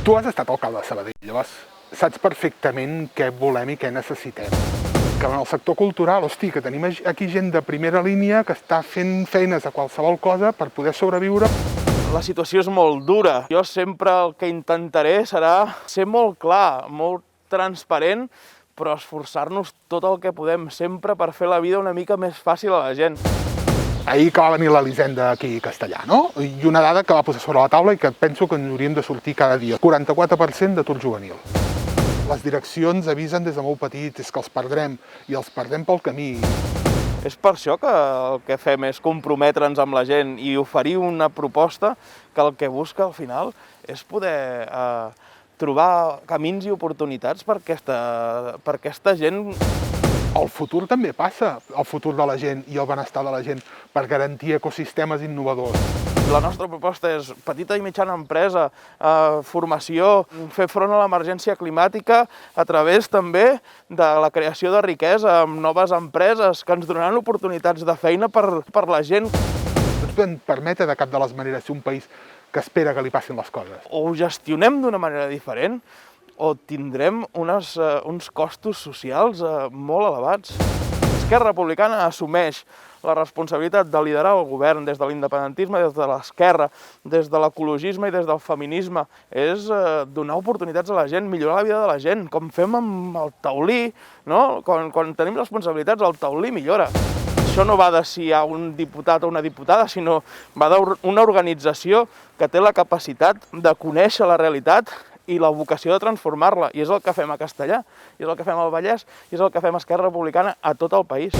Tu has estat alcalde de Sabadell, llavors saps perfectament què volem i què necessitem. Que en el sector cultural, hosti, que tenim aquí gent de primera línia que està fent feines a qualsevol cosa per poder sobreviure. La situació és molt dura. Jo sempre el que intentaré serà ser molt clar, molt transparent, però esforçar-nos tot el que podem sempre per fer la vida una mica més fàcil a la gent. Ahir que va venir l'Elisenda aquí a Castellà, no? I una dada que va posar sobre la taula i que penso que ens hauríem de sortir cada dia. 44% d'atur juvenil. Les direccions avisen des de molt petits, és que els perdrem, i els perdem pel camí. És per això que el que fem és comprometre'ns amb la gent i oferir una proposta que el que busca al final és poder trobar camins i oportunitats per aquesta gent. El futur també passa, el futur de la gent i el benestar de la gent, per garantir ecosistemes innovadors. La nostra proposta és petita i mitjana empresa, formació, fer front a l'emergència climàtica a través també de la creació de riquesa amb noves empreses que ens donaran oportunitats de feina per la gent. No ens podem permetre de cap de les maneres ser un país que espera que li passin les coses. O ho gestionem d'una manera diferent o tindrem uns costos socials molt elevats. Esquerra Republicana assumeix la responsabilitat de liderar el govern des de l'independentisme, des de l'esquerra, des de l'ecologisme i des del feminisme. És donar oportunitats a la gent, millorar la vida de la gent, com fem amb el taulí, no? Quan tenim responsabilitats, el taulí millora. Això no va de si hi ha un diputat o una diputada, sinó va d'una organització que té la capacitat de conèixer la realitat i la vocació de transformar-la. I és el que fem a Castellà, i és el que fem al Vallès, i és el que fem a Esquerra Republicana a tot el país.